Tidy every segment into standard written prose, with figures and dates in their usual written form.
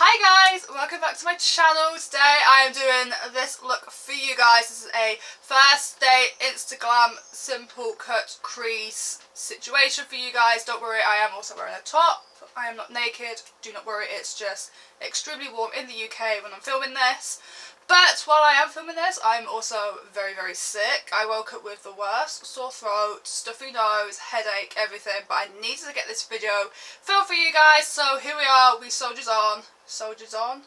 Hi guys, welcome back to my channel. Today I am doing this look for you guys. This is a first day Instagram simple cut crease situation for you guys. Don't worry, I am also wearing a top. I am not naked, do not worry, it's just extremely warm in the UK when I'm filming this. But while I am filming this, I'm also very sick. I woke up with the worst sore throat, stuffy nose, headache, everything, but I needed to get this video filmed for you guys, so here we are, we soldiers on. Soldiers on?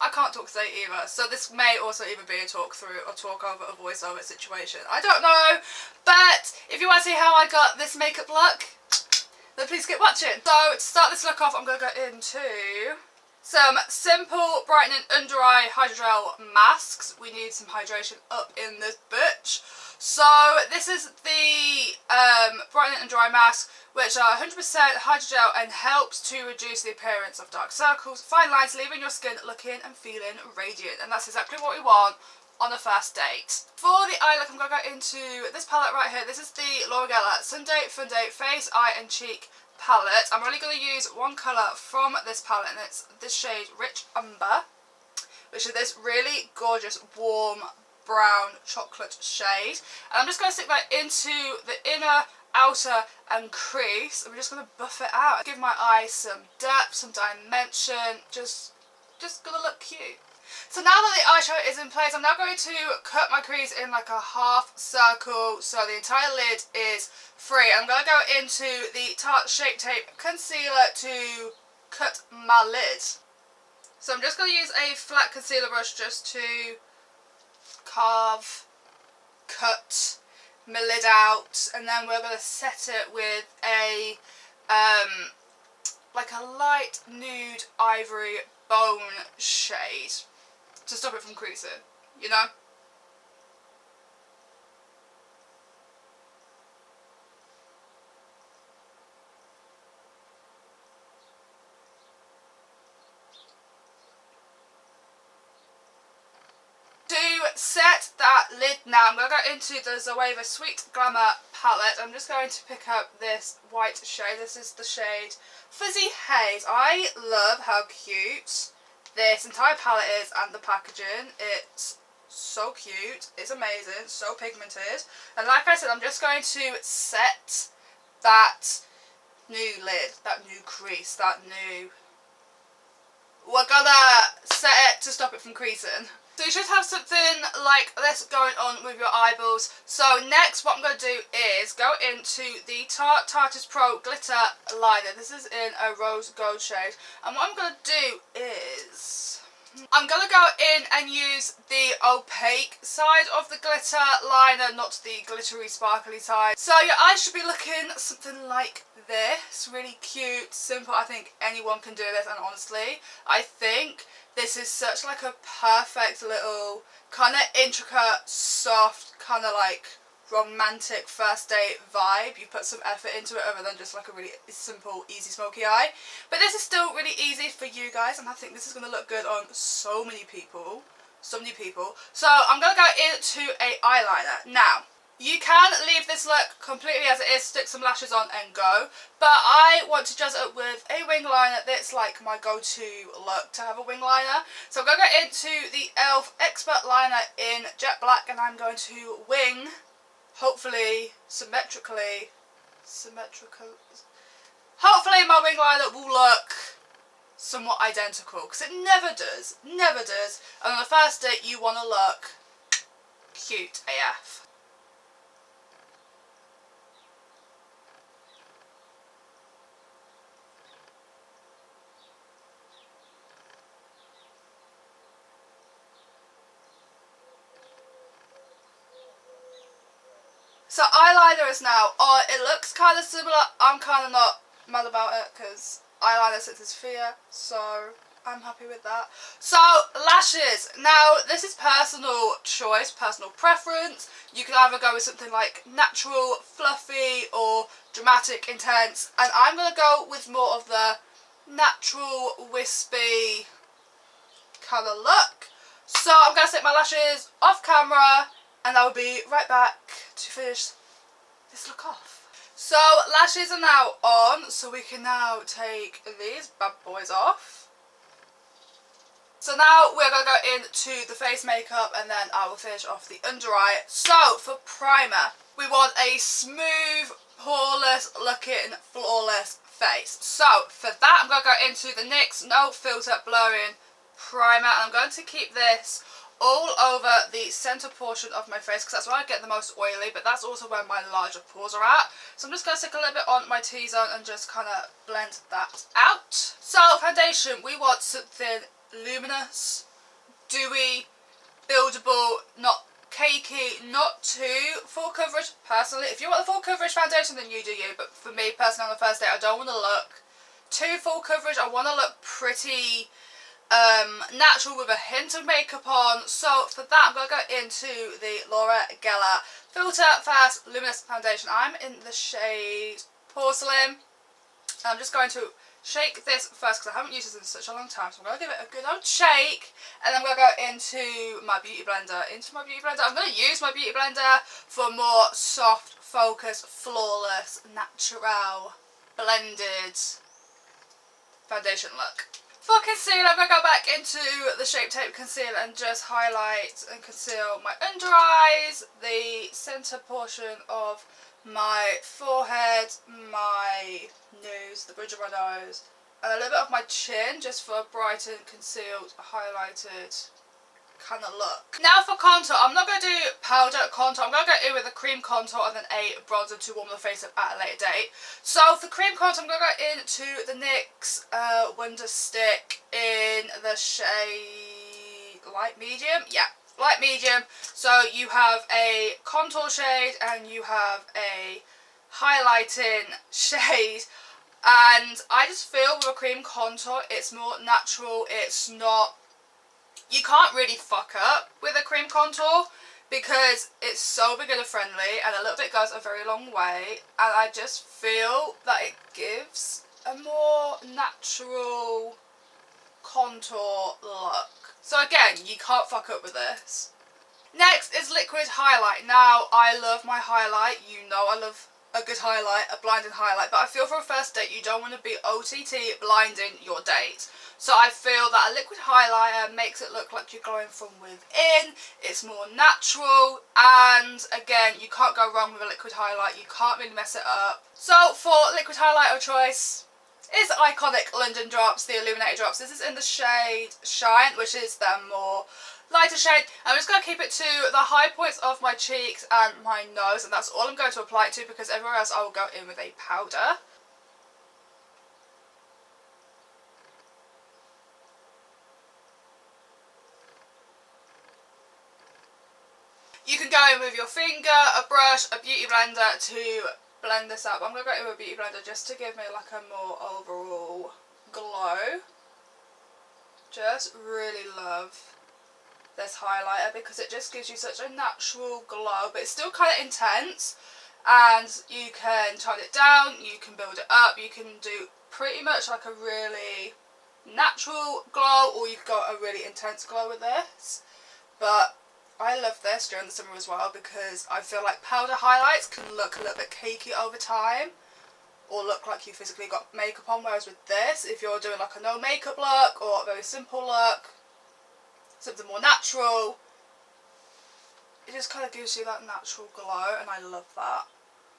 I can't talk today either, so this may also either be a talk through or talk over a voiceover situation. I don't know, but if you want to see how I got this makeup look, then please keep watching. So to start this look off, I'm going to go into some simple brightening under eye hydrogel masks. We need some hydration up in this bitch. So this is the brightening under eye mask, which are 100% hydrogel and helps to reduce the appearance of dark circles, fine lines, leaving your skin looking and feeling radiant. And that's exactly what we want on a first date. For the eye look, I'm going to go into this palette right here. This is the L'Oreal Sunday Funday Face, Eye and Cheek palette. I'm only going to use one colour from this palette, and it's this shade Rich Umber, which is this really gorgeous warm brown chocolate shade. And I'm just going to stick that into the inner, outer and crease. I'm just going to buff it out, give my eye some depth, some dimension, just going to look cute. So now that the eyeshadow is in place, I'm now going to cut my crease in like a half circle so the entire lid is free. I'm going to go into the Tarte Shape Tape Concealer to cut my lid. So I'm just going to use a flat concealer brush just to carve, cut my lid out, and then we're going to set it with a like a light nude ivory bone shade to stop it from creasing, you know? To set that lid now, I'm going to go into the Zoeva Sweet Glamour palette. I'm just going to pick up this white shade. This is the shade Fuzzy Haze. I love how cute this entire palette is and the packaging. It's so cute, it's amazing, so pigmented. And like I said, I'm just going to set that new lid, that new crease, that new... We're gonna set it to stop it from creasing. So you should have something like this going on with your eyeballs. So next what I'm going to do is go into the Tarte Pro Glitter Liner. This is in a rose gold shade. And what I'm going to do is I'm going to go in and use the opaque side of the glitter liner, not the glittery sparkly side. So your eyes should be looking something like this. Really cute, simple. I think anyone can do this, and honestly I think this is such like a perfect little kind of intricate, soft, kind of like romantic first date vibe. You put some effort into it other than just like a really simple, easy smoky eye. But this is still really easy for you guys, and I think this is going to look good on so many people. So I'm going to go into a eyeliner. Now, you can leave this look completely as it is, stick some lashes on and go, but I want to jazz it up with a wing liner. That's like my go-to look, to have a wing liner. So I'm going to go into the e.l.f. Expert Liner in Jet Black, and I'm going to wing, hopefully symmetrically, hopefully my wing liner will look somewhat identical, because it never does, and on the first date you want to look cute AF. So eyeliner is now on. It looks kind of similar. I'm kind of not mad about it because eyeliner sits as fear, so I'm happy with that. So lashes. Now this is personal choice, personal preference. You can either go with something like natural, fluffy, or dramatic, intense, and I'm going to go with more of the natural, wispy kind of look. So I'm going to set my lashes off camera, and I will be right back to finish this look off. So lashes are now on, so we can now take these bad boys off. So now we're going to go into the face makeup and then I will finish off the under eye. So for primer, we want a smooth, poreless looking, flawless face. So for that I'm going to go into the NYX No Filter Blurring Primer, and I'm going to keep this all over the centre portion of my face because that's where I get the most oily, but that's also where my larger pores are at. So I'm just going to stick a little bit on my T-zone and just kind of blend that out. So foundation, we want something luminous, dewy, buildable, not cakey, not too full coverage. Personally, if you want the full coverage foundation, then you do you, but for me personally on the first day, I don't want to look too full coverage. I want to look pretty natural with a hint of makeup on. So for that I'm going to go into the Laura Geller Filter Fast Luminous Foundation. I'm in the shade Porcelain. I'm just going to shake this first because I haven't used this in such a long time, so I'm going to give it a good old shake, and then I'm going to go into my beauty blender. I'm going to use my beauty blender for more soft, focused, flawless, natural, blended foundation look. For concealer, I'm going to go back into the Shape Tape Concealer and just highlight and conceal my under eyes, the centre portion of my forehead, my nose, the bridge of my nose, and a little bit of my chin, just for a brightened, concealed, highlighted kind of look. Now for contour, I'm not going to do powder contour. I'm going to go in with a cream contour and then a bronzer to warm the face up at a later date. So for cream contour, I'm going to go into the NYX Wonderstick in the shade light medium. Yeah, light medium. So you have a contour shade and you have a highlighting shade. And I just feel with a cream contour, it's more natural. It's not, you can't really fuck up with a cream contour because it's so beginner friendly and a little bit goes a very long way, and I just feel that it gives a more natural contour look. So again, you can't fuck up with this. Next is liquid highlight. Now I love my highlight, you know I love a good highlight, a blinding highlight, but I feel for a first date you don't want to be OTT blinding your date. So I feel that a liquid highlighter makes it look like you're glowing from within, it's more natural, and again, you can't go wrong with a liquid highlight, you can't really mess it up. So for liquid highlighter choice is iconic London Drops, the illuminated drops. This is in the shade Shine, which is the more lighter shade. I'm just going to keep it to the high points of my cheeks and my nose, and that's all I'm going to apply it to because everywhere else I will go in with a powder. You can go in with your finger, a brush, a beauty blender to blend this up. I'm going to go in with a beauty blender just to give me like a more overall glow. Just really love this highlighter because it just gives you such a natural glow, but it's still kind of intense, and you can tone it down, you can build it up, you can do pretty much like a really natural glow, or you can go a really intense glow with this. But I love this during the summer as well because I feel like powder highlights can look a little bit cakey over time or look like you physically got makeup on, whereas with this, if you're doing like a no makeup look or a very simple look, something more natural, it just kind of gives you that natural glow, and I love that.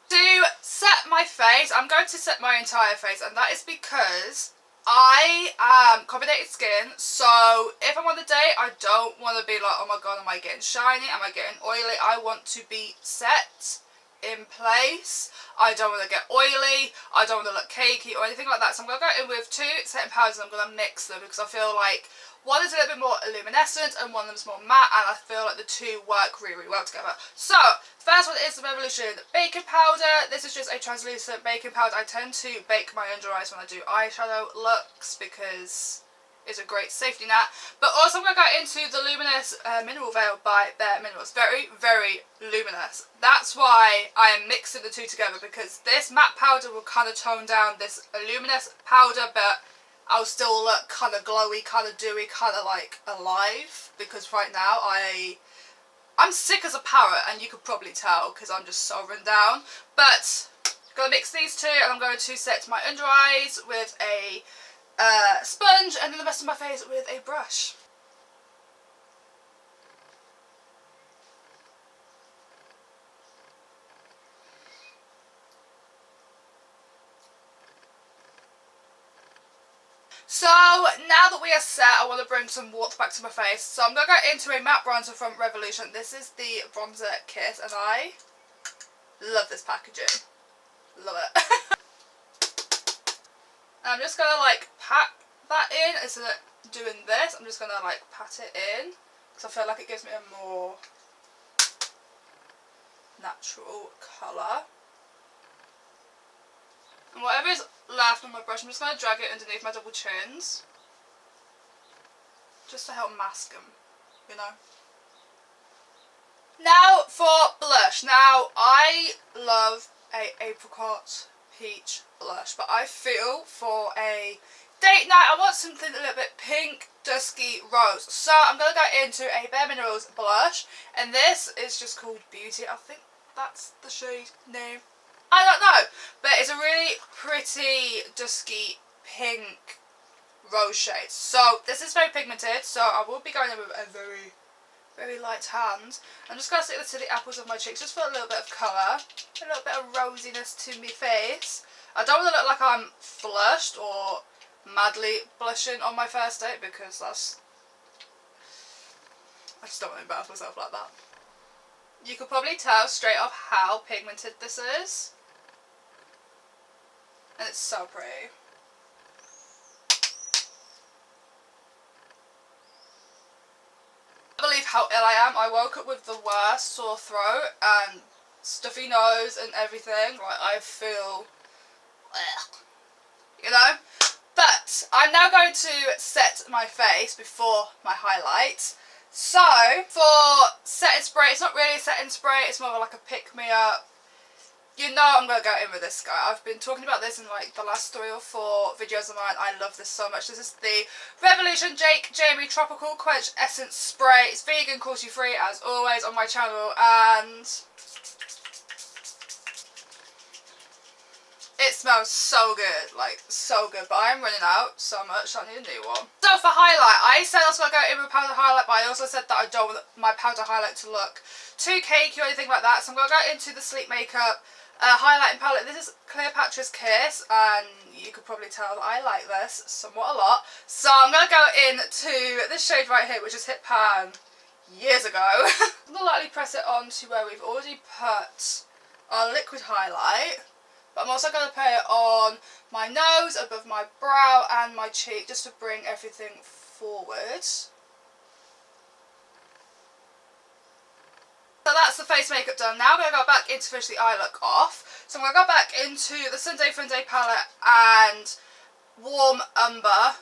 To set my face, I'm going to set my entire face, and that is because I am combinated skin, so if I'm on the date, I don't want to be like, oh my god, am I getting shiny, am I getting oily? I want to be set in place. I don't want to get oily, I don't want to look cakey or anything like that, so I'm going to go in with two setting powders and I'm going to mix them because I feel like one is a little bit more luminescent and one of them is more matte, and I feel like the two work really, really well together. So, first one is the Revolution Baking Powder. This is just a translucent baking powder. I tend to bake my under eyes when I do eyeshadow looks because it's a great safety net. But also I'm going to go into the Luminous Mineral Veil by Bare Minerals. Very, very luminous. That's why I am mixing the two together, because this matte powder will kind of tone down this luminous powder, but I'll still look kind of glowy, kind of dewy, kind of like alive, because right now I'm sick as a parrot, and you could probably tell because I'm just so run down. But Gonna mix these two, and I'm going to set my under eyes with a sponge, and then the rest of my face with a brush. So now that we are set, I want to bring some warmth back to my face. So I'm going to go into a matte bronzer from Revolution. This is the Bronzer Kiss, and I love this packaging. Love it. I'm just going to like pat that in instead of doing this. I'm just going to like pat it in because I feel like it gives me a more natural colour. And whatever is left on my brush, I'm just going to drag it underneath my double chins. Just to help mask them, you know. Now for blush. Now, I love a apricot peach blush, but I feel for a date night I want something a little bit pink, dusky, rose. So I'm going to go into a Bare Minerals blush, and this is just called Beauty. I think that's the shade name. I don't know, but it's a really pretty dusky pink rose shade. So this is very pigmented, so I will be going in with a very, very light hand. I'm just going to stick this to the apples of my cheeks just for a little bit of colour, a little bit of rosiness to my face. I don't want to look like I'm flushed or madly blushing on my first date, because that's... I just don't want to embarrass myself like that. You could probably tell straight off how pigmented this is. And it's so pretty. I can't believe how ill I am. I woke up with the worst sore throat and stuffy nose and everything. Like, I feel... you know? But I'm now going to set my face before my highlight. So, for setting spray, it's not really a setting spray, it's more like a pick-me-up. You know I'm going to go in with this guy. I've been talking about this in like the last 3 or 4 videos of mine. I love this so much. This is the Revolution Jake Jamie Tropical Quench Essence Spray. It's vegan, cruelty free as always on my channel, and it smells so good, like so good, but I am running out so much, I need a new one. So for highlight, I said I was going to go in with powder highlight, but I also said that I don't want my powder highlight to look too cakey or anything like that, so I'm going to go into the Sleep Makeup highlighting palette. This is Cleoptras Kiss, and you could probably tell that I like this somewhat a lot. So I'm going to go into this shade right here, which is hit pan years ago. I'm going to lightly press it on to where we've already put our liquid highlight. But I'm also going to put it on my nose, above my brow and my cheek, just to bring everything forward. So that's the face makeup done. Now I'm going to go back in to finish the eye look off. So I'm going to go back into the Sunday Funday palette and warm umber,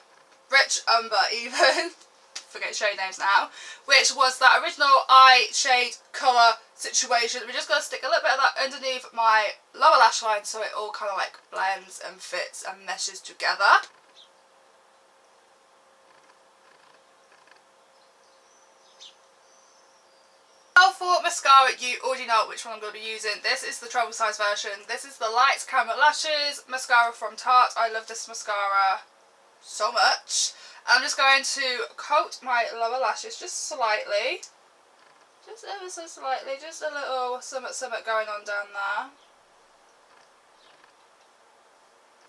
rich umber even, forget shade names now, which was that original eye shade colour situation. We're just going to stick a little bit of that underneath my lower lash line so it all kind of like blends and fits and meshes together. Now for mascara, you already know which one I'm going to be using. This is the travel size version. This is the Lights Camera Lashes mascara from Tarte. I love this mascara so much. I'm just going to coat my lower lashes just slightly. Just ever so slightly, just a little something going on down there.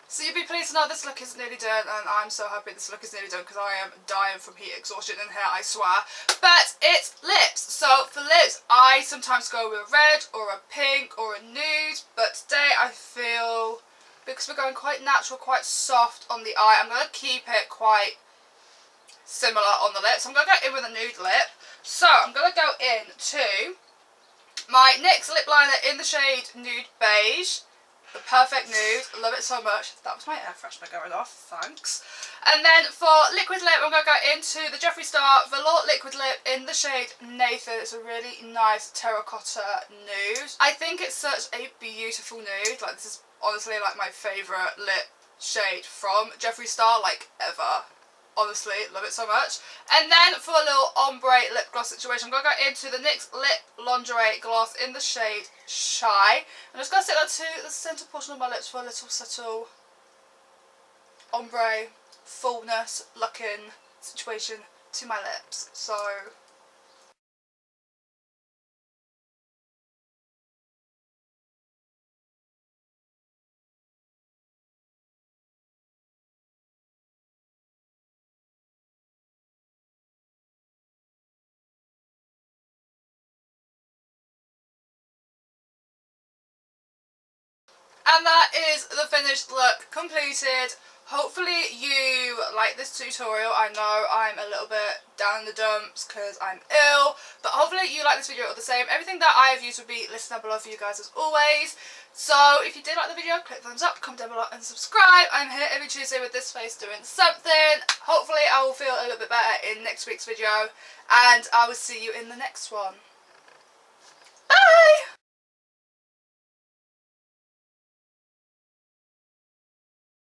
So you'll be pleased to know this look is nearly done, and I'm so happy this look is nearly done because I am dying from heat exhaustion in here, I swear. But it's lips. So for lips, I sometimes go with a red or a pink or a nude, but today I feel, because we're going quite natural, quite soft on the eye, I'm going to keep it quite similar on the lips. I'm going to go in with a nude lip. So I'm going to go in to my NYX Lip Liner in the shade Nude Beige. The perfect nude. Love it so much. That was my air freshener going off. Thanks. And then for liquid lip, I'm going to go into the Jeffree Star Velour Liquid Lip in the shade Nathan. It's a really nice terracotta nude. I think it's such a beautiful nude. Like, this is honestly like my favourite lip shade from Jeffree Star, like, ever. Honestly, love it so much. And then for a little ombre lip gloss situation, I'm going to go into the NYX Lip Lingerie gloss in the shade Shy. I'm just going to set that to the centre portion of my lips for a little subtle ombre, fullness looking situation to my lips. So and that is the finished look completed. Hopefully you like this tutorial. I know I'm a little bit down in the dumps because I'm ill, but hopefully you like this video all the same. Everything that I have used will be listed down below for you guys as always. So if you did like the video, click thumbs up, comment down below and subscribe. I'm here every Tuesday with this face doing something. Hopefully I will feel a little bit better in next week's video, and I will see you in the next one.